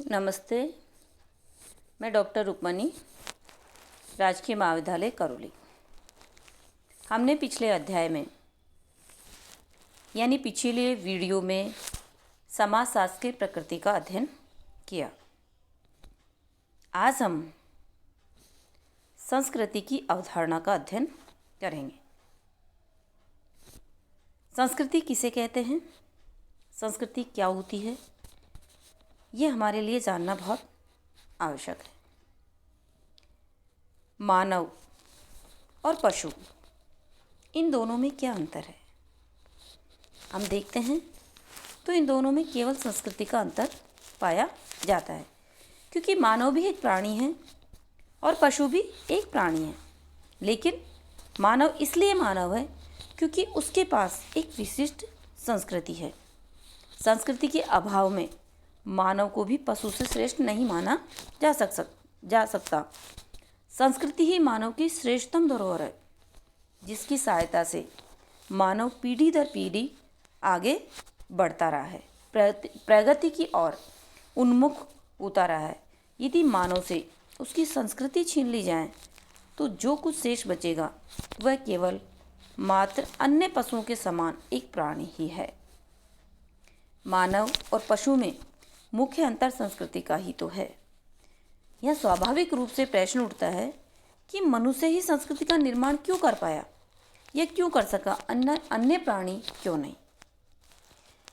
नमस्ते। मैं डॉक्टर रुक्मणी, राजकीय महाविद्यालय करौली। हमने पिछले अध्याय में यानी पिछले वीडियो में समाजशास्त्र की प्रकृति का अध्ययन किया। आज हम संस्कृति की अवधारणा का अध्ययन करेंगे। संस्कृति किसे कहते हैं, संस्कृति क्या होती है, ये हमारे लिए जानना बहुत आवश्यक है। मानव और पशु, इन दोनों में क्या अंतर है, हम देखते हैं तो इन दोनों में केवल संस्कृति का अंतर पाया जाता है, क्योंकि मानव भी एक प्राणी है और पशु भी एक प्राणी है। लेकिन मानव इसलिए मानव है क्योंकि उसके पास एक विशिष्ट संस्कृति है। संस्कृति के अभाव में मानव को भी पशु से श्रेष्ठ नहीं माना जा सकता। संस्कृति ही मानव की श्रेष्ठतम धरोहर है, जिसकी सहायता से मानव पीढ़ी दर पीढ़ी आगे बढ़ता रहा है, प्रगति की ओर उन्मुख होता रहा है। यदि मानव से उसकी संस्कृति छीन ली जाए तो जो कुछ शेष बचेगा वह केवल मात्र अन्य पशुओं के समान एक प्राणी ही है। मानव और पशु में मुख्य अंतर संस्कृति का ही तो है। यह स्वाभाविक रूप से प्रश्न उठता है कि मनुष्य ही संस्कृति का निर्माण क्यों कर पाया, यह क्यों कर सका, अन्य प्राणी क्यों नहीं।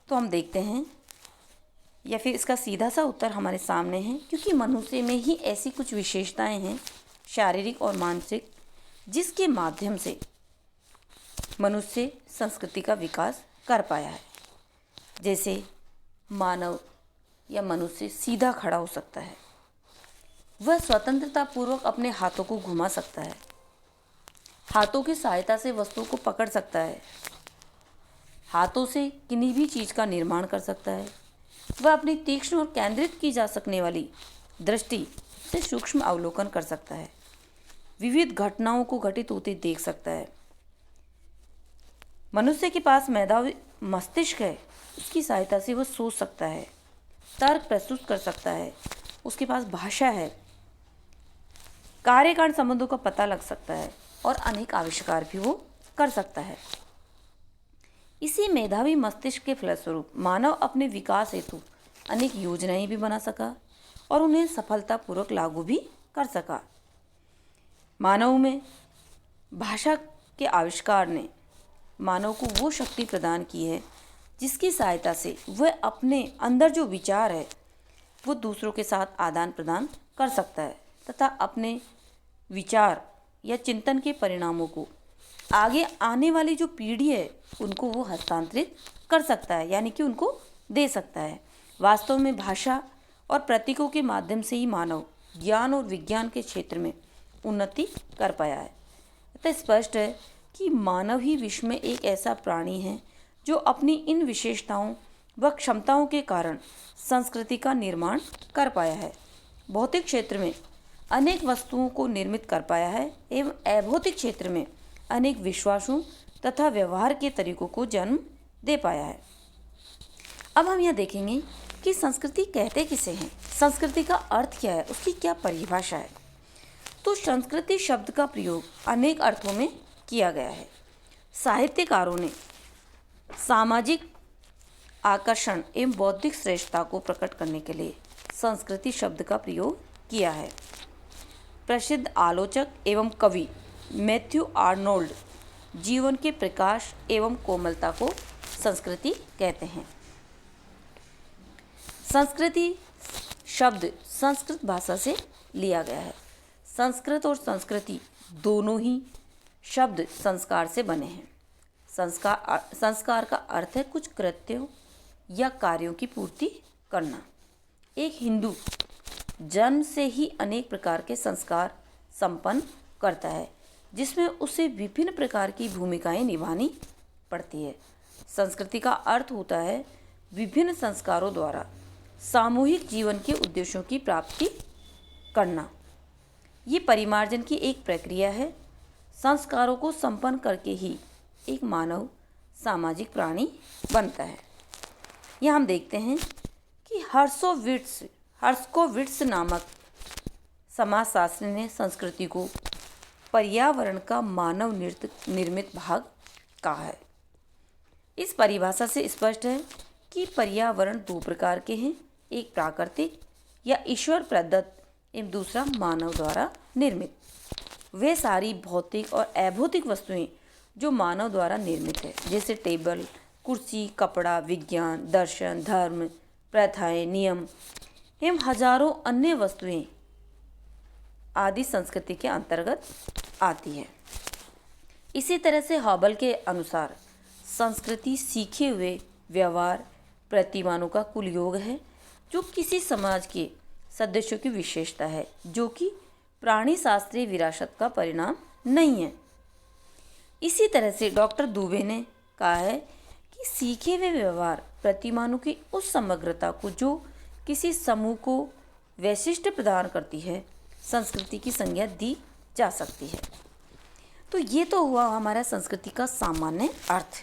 तो हम देखते हैं, या फिर इसका सीधा सा उत्तर हमारे सामने है, क्योंकि मनुष्य में ही ऐसी कुछ विशेषताएं हैं, शारीरिक और मानसिक, जिसके माध्यम से मनुष्य संस्कृति का विकास कर पाया है। जैसे मानव या मनुष्य सीधा खड़ा हो सकता है, वह स्वतंत्रता पूर्वक अपने हाथों को घुमा सकता है, हाथों की सहायता से वस्तुओं को पकड़ सकता है, हाथों से किन्हीं भी चीज़ का निर्माण कर सकता है। वह अपनी तीक्ष्ण और केंद्रित की जा सकने वाली दृष्टि से सूक्ष्म अवलोकन कर सकता है, विविध घटनाओं को घटित होते देख सकता है। मनुष्य के पास मेधावी मस्तिष्क है, उसकी सहायता से वह सोच सकता है, तर्क प्रस्तुत कर सकता है, उसके पास भाषा है, कार्यकारण संबंधों का पता लग सकता है और अनेक आविष्कार भी वो कर सकता है। इसी मेधावी मस्तिष्क के फलस्वरूप मानव अपने विकास हेतु अनेक योजनाएं भी बना सका और उन्हें सफलतापूर्वक लागू भी कर सका। मानव में भाषा के आविष्कार ने मानव को वो शक्ति प्रदान की है जिसकी सहायता से वह अपने अंदर जो विचार है वो दूसरों के साथ आदान प्रदान कर सकता है तथा अपने विचार या चिंतन के परिणामों को आगे आने वाली जो पीढ़ी है उनको वो हस्तांतरित कर सकता है, यानी कि उनको दे सकता है। वास्तव में भाषा और प्रतीकों के माध्यम से ही मानव ज्ञान और विज्ञान के क्षेत्र में उन्नति कर पाया है। अतः स्पष्ट है कि मानव ही विश्व में एक ऐसा प्राणी है जो अपनी इन विशेषताओं व क्षमताओं के कारण संस्कृति का निर्माण कर पाया है, भौतिक क्षेत्र में अनेक वस्तुओं को निर्मित कर पाया है एवं अभौतिक क्षेत्र में अनेक विश्वासों तथा व्यवहार के तरीकों को जन्म दे पाया है। अब हम यह देखेंगे कि संस्कृति कहते किसे हैं, संस्कृति का अर्थ क्या है, उसकी क्या परिभाषा है। तो संस्कृति शब्द का प्रयोग अनेक अर्थों में किया गया है। साहित्यकारों ने सामाजिक आकर्षण एवं बौद्धिक श्रेष्ठता को प्रकट करने के लिए संस्कृति शब्द का प्रयोग किया है। प्रसिद्ध आलोचक एवं कवि मैथ्यू आर्नोल्ड जीवन के प्रकाश एवं कोमलता को संस्कृति कहते हैं। संस्कृति शब्द संस्कृत भाषा से लिया गया है। संस्कृत और संस्कृति दोनों ही शब्द संस्कार से बने हैं। संस्कार का अर्थ है कुछ कृत्यों या कार्यों की पूर्ति करना। एक हिंदू जन्म से ही अनेक प्रकार के संस्कार संपन्न करता है, जिसमें उसे विभिन्न प्रकार की भूमिकाएं निभानी पड़ती है। संस्कृति का अर्थ होता है विभिन्न संस्कारों द्वारा सामूहिक जीवन के उद्देश्यों की प्राप्ति करना। ये परिमार्जन की एक प्रक्रिया है। संस्कारों को संपन्न करके ही एक मानव सामाजिक प्राणी बनता है। यह हम देखते हैं कि हर्स्कोविट्स नामक समाजशास्त्री ने संस्कृति को पर्यावरण का मानव निर्मित भाग कहा है। इस परिभाषा से स्पष्ट है कि पर्यावरण दो प्रकार के हैं, एक प्राकृतिक या ईश्वर प्रदत्त एवं दूसरा मानव द्वारा निर्मित। वे सारी भौतिक और अभौतिक वस्तुएं जो मानव द्वारा निर्मित है, जैसे टेबल, कुर्सी, कपड़ा, विज्ञान, दर्शन, धर्म, प्रथाएं, नियम एवं हजारों अन्य वस्तुएं आदि संस्कृति के अंतर्गत आती है। इसी तरह से हॉबल के अनुसार संस्कृति सीखे हुए व्यवहार प्रतिमानों का कुल योग है, जो किसी समाज के सदस्यों की विशेषता है, जो कि प्राणी शास्त्रीय विरासत का परिणाम नहीं है। इसी तरह से डॉक्टर दुबे ने कहा है कि सीखे हुए व्यवहार प्रतिमानों की उस समग्रता को जो किसी समूह को वैशिष्ट्य प्रदान करती है, संस्कृति की संज्ञा दी जा सकती है। तो ये तो हुआ हमारा संस्कृति का सामान्य अर्थ,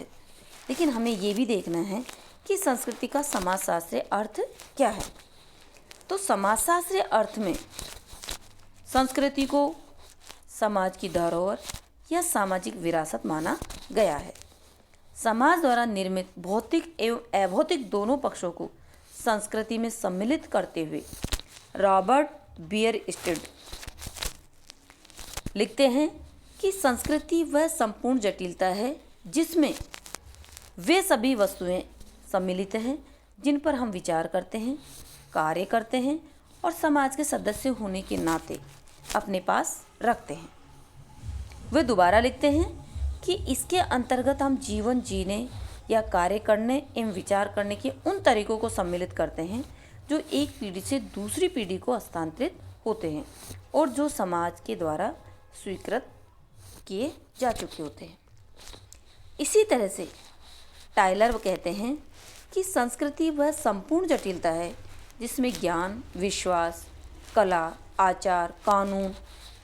लेकिन हमें ये भी देखना है कि संस्कृति का समाजशास्त्रीय अर्थ क्या है। तो समाजशास्त्रीय अर्थ में संस्कृति को समाज की धरोहर या सामाजिक विरासत माना गया है। समाज द्वारा निर्मित भौतिक एवं अभौतिक दोनों पक्षों को संस्कृति में सम्मिलित करते हुए रॉबर्ट बियरस्टेड लिखते हैं कि संस्कृति वह संपूर्ण जटिलता है जिसमें वे सभी वस्तुएं सम्मिलित हैं जिन पर हम विचार करते हैं, कार्य करते हैं और समाज के सदस्य होने के नाते अपने पास रखते हैं। वे दोबारा लिखते हैं कि इसके अंतर्गत हम जीवन जीने या कार्य करने एवं विचार करने के उन तरीकों को सम्मिलित करते हैं जो एक पीढ़ी से दूसरी पीढ़ी को हस्तांतरित होते हैं और जो समाज के द्वारा स्वीकृत किए जा चुके होते हैं। इसी तरह से टाइलर कहते हैं कि संस्कृति वह संपूर्ण जटिलता है जिसमें ज्ञान, विश्वास, कला, आचार, कानून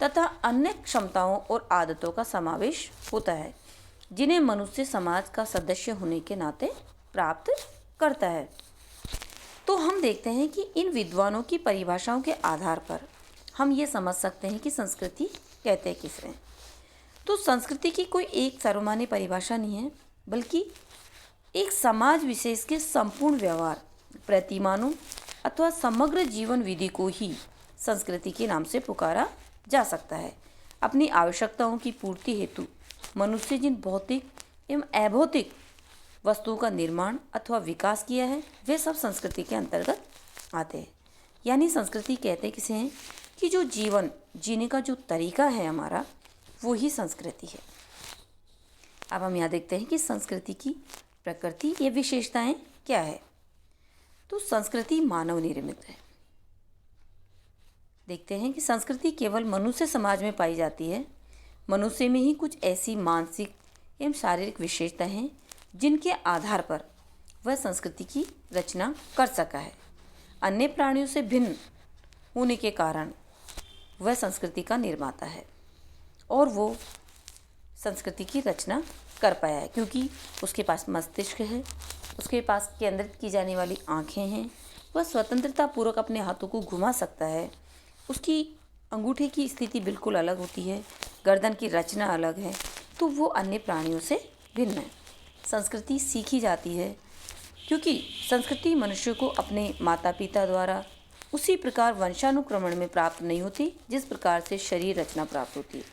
तथा अन्य क्षमताओं और आदतों का समावेश होता है जिन्हें मनुष्य समाज का सदस्य होने के नाते प्राप्त करता है। तो हम देखते हैं कि इन विद्वानों की परिभाषाओं के आधार पर हम ये समझ सकते हैं कि संस्कृति कहते किसे। तो संस्कृति की कोई एक सर्वमान्य परिभाषा नहीं है, बल्कि एक समाज विशेष के संपूर्ण व्यवहार, प्रतिमानों अथवा समग्र जीवन विधि को ही संस्कृति के नाम से पुकारा जा सकता है। अपनी आवश्यकताओं की पूर्ति हेतु मनुष्य जिन भौतिक एवं अभौतिक वस्तुओं का निर्माण अथवा विकास किया है, वे सब संस्कृति के अंतर्गत आते हैं। यानी संस्कृति कहते किसे हैं कि जो जीवन जीने का जो तरीका है हमारा, वो ही संस्कृति है। अब हम यहाँ देखते हैं कि संस्कृति की प्रकृति, ये विशेषताएं क्या है। तो संस्कृति मानव निर्मित है। देखते हैं कि संस्कृति केवल मनुष्य समाज में पाई जाती है। मनुष्य में ही कुछ ऐसी मानसिक एवं शारीरिक विशेषताएं हैं जिनके आधार पर वह संस्कृति की रचना कर सका है। अन्य प्राणियों से भिन्न होने के कारण वह संस्कृति का निर्माता है और वो संस्कृति की रचना कर पाया है, क्योंकि उसके पास मस्तिष्क है, उसके पास केंद्रित की जाने वाली आँखें हैं, वह स्वतंत्रता पूर्वक अपने हाथों को घुमा सकता है, उसकी अंगूठे की स्थिति बिल्कुल अलग होती है, गर्दन की रचना अलग है, तो वो अन्य प्राणियों से भिन्न है। संस्कृति सीखी जाती है क्योंकि संस्कृति मनुष्य को अपने माता पिता द्वारा उसी प्रकार वंशानुक्रमण में प्राप्त नहीं होती जिस प्रकार से शरीर रचना प्राप्त होती है।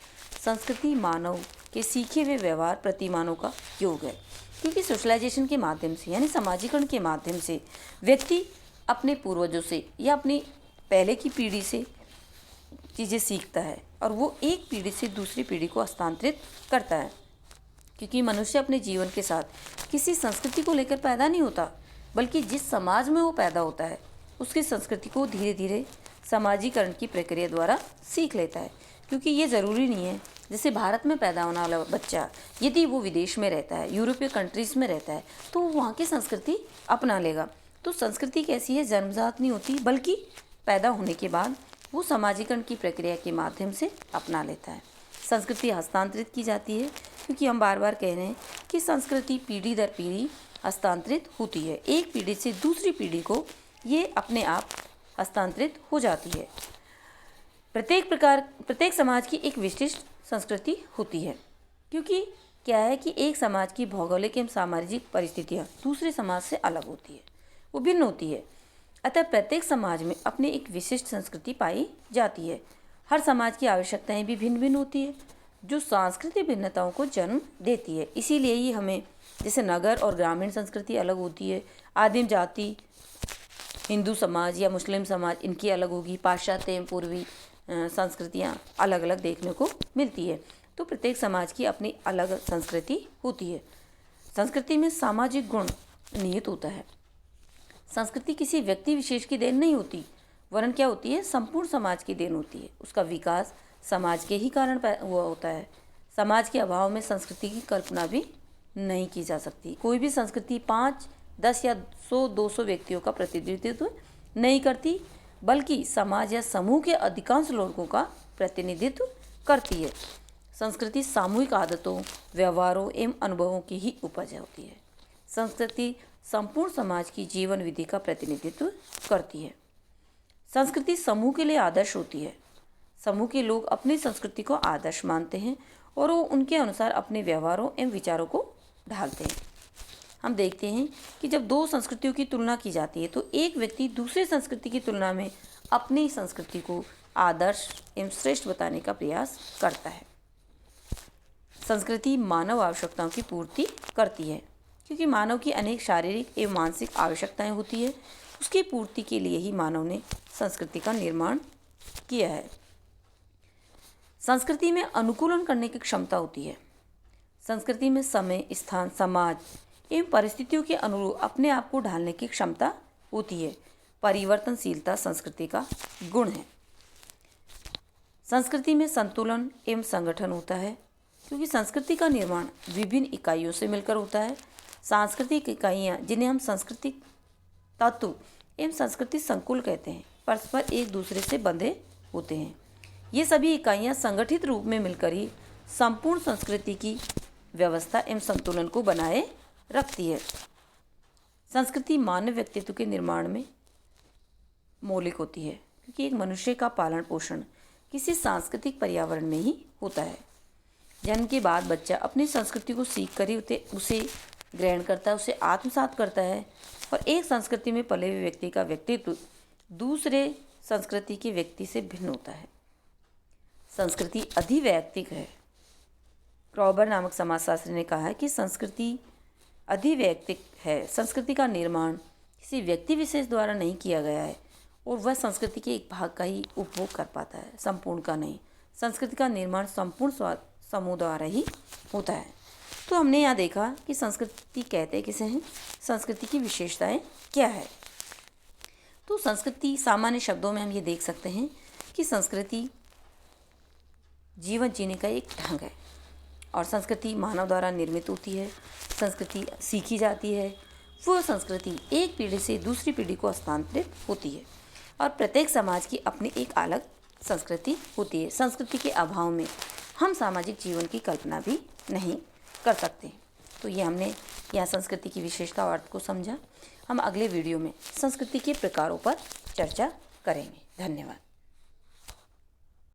संस्कृति मानव के सीखे हुए व्यवहार प्रतिमानों का योग है, क्योंकि सोशलाइजेशन के माध्यम से यानी समाजीकरण के माध्यम से व्यक्ति अपने पूर्वजों से या अपनी पहले की पीढ़ी से चीज़ें सीखता है और वो एक पीढ़ी से दूसरी पीढ़ी को हस्तांतरित करता है। क्योंकि मनुष्य अपने जीवन के साथ किसी संस्कृति को लेकर पैदा नहीं होता, बल्कि जिस समाज में वो पैदा होता है उसकी संस्कृति को धीरे धीरे समाजीकरण की प्रक्रिया द्वारा सीख लेता है। क्योंकि ये ज़रूरी नहीं है जैसे भारत में पैदा होने वाला बच्चा यदि वो विदेश में रहता है, यूरोपीय कंट्रीज़ में रहता है, तो वो वहाँ की संस्कृति अपना लेगा। तो संस्कृति कैसी है, जन्मजात नहीं होती, बल्कि पैदा होने के बाद वो समाजीकरण की प्रक्रिया के माध्यम से अपना लेता है। संस्कृति हस्तांतरित की जाती है, क्योंकि हम बार बार कह रहे हैं कि संस्कृति पीढ़ी दर पीढ़ी हस्तांतरित होती है। एक पीढ़ी से दूसरी पीढ़ी को ये अपने आप हस्तांतरित हो जाती है। प्रत्येक समाज की एक विशिष्ट संस्कृति होती है, क्योंकि क्या है कि एक समाज की भौगोलिक एवं सामाजिक परिस्थितियाँ दूसरे समाज से अलग होती है, वो भिन्न होती है। अतः प्रत्येक समाज में अपनी एक विशिष्ट संस्कृति पाई जाती है। हर समाज की आवश्यकताएं भी भिन्न भिन्न होती है, जो सांस्कृतिक भिन्नताओं को जन्म देती है। इसीलिए ही हमें जैसे नगर और ग्रामीण संस्कृति अलग होती है, आदिम जाति हिंदू समाज या मुस्लिम समाज इनकी अलग होगी, पाश्चात्य एवं पूर्वी संस्कृतियाँ अलग अलग देखने को मिलती है। तो प्रत्येक समाज की अपनी अलग संस्कृति होती है। संस्कृति में सामाजिक गुण निहित होता है। संस्कृति किसी व्यक्ति विशेष की देन नहीं होती, वरन क्या होती है, संपूर्ण समाज की देन होती है। उसका विकास समाज के ही कारण हुआ होता है। समाज के अभाव में संस्कृति की कल्पना भी नहीं की जा सकती। कोई भी संस्कृति 5, 10 या 100, 200 व्यक्तियों का प्रतिनिधित्व नहीं करती, बल्कि समाज या समूह के अधिकांश लोगों का प्रतिनिधित्व करती है। संस्कृति सामूहिक आदतों, व्यवहारों एवं अनुभवों की ही उपज होती है। संस्कृति संपूर्ण समाज की जीवन विधि का प्रतिनिधित्व करती है। संस्कृति समूह के लिए आदर्श होती है। समूह के लोग अपनी संस्कृति को आदर्श मानते हैं और वो उनके अनुसार अपने व्यवहारों एवं विचारों को ढालते हैं। हम देखते हैं कि जब दो संस्कृतियों की तुलना की जाती है तो एक व्यक्ति दूसरी संस्कृति की तुलना में अपनी संस्कृति को आदर्श एवं श्रेष्ठ बताने का प्रयास करता है। संस्कृति मानव आवश्यकताओं की पूर्ति करती है, क्योंकि मानव की अनेक शारीरिक एवं मानसिक आवश्यकताएं होती है। उसकी पूर्ति के लिए ही मानव ने संस्कृति का निर्माण किया है। संस्कृति में अनुकूलन करने की क्षमता होती है। संस्कृति में समय, स्थान, समाज एवं परिस्थितियों के अनुरूप अपने आप को ढालने की क्षमता होती है। परिवर्तनशीलता संस्कृति का गुण है। संस्कृति में संतुलन एवं संगठन होता है, क्योंकि संस्कृति का निर्माण विभिन्न इकाइयों से मिलकर होता है। सांस्कृतिक इकाइयाँ, जिन्हें हम सांस्कृतिक तत्व एवं संस्कृति संकुल कहते हैं, परस्पर एक दूसरे से बंधे होते हैं। ये सभी इकाइयाँ संगठित रूप में मिलकर ही संपूर्ण संस्कृति की व्यवस्था एवं संतुलन को बनाए रखती है। संस्कृति मानव व्यक्तित्व के निर्माण में मौलिक होती है, क्योंकि एक मनुष्य का पालन पोषण किसी सांस्कृतिक पर्यावरण में ही होता है। जन्म के बाद बच्चा अपनी संस्कृति को सीख कर ही उसे ग्रहण करता है, उसे आत्मसात करता है। और एक संस्कृति में पले हुए व्यक्ति का व्यक्तित्व दूसरे संस्कृति के व्यक्ति से भिन्न होता है। संस्कृति अधिवैयक्तिक है। क्रॉबर नामक समाजशास्त्री ने कहा है कि संस्कृति अधिवैयक्तिक है। संस्कृति का निर्माण किसी व्यक्ति विशेष द्वारा नहीं किया गया है और वह संस्कृति के एक भाग का ही उपभोग कर पाता है, संपूर्ण का नहीं। संस्कृति का निर्माण संपूर्ण समूह द्वारा ही होता है। तो हमने यहाँ देखा कि संस्कृति कहते किसे हैं, संस्कृति की विशेषताएं क्या है। तो संस्कृति सामान्य शब्दों में हम ये देख सकते हैं कि संस्कृति जीवन जीने का एक ढंग है और संस्कृति मानव द्वारा निर्मित होती है। संस्कृति सीखी जाती है। वो संस्कृति एक पीढ़ी से दूसरी पीढ़ी को हस्तांतरित होती है और प्रत्येक समाज की अपनी एक अलग संस्कृति होती है। संस्कृति के अभाव में हम सामाजिक जीवन की कल्पना भी नहीं कर सकते। तो ये हमने यहाँ संस्कृति की विशेषता और अर्थ को समझा। हम अगले वीडियो में संस्कृति के प्रकारों पर चर्चा करेंगे। धन्यवाद।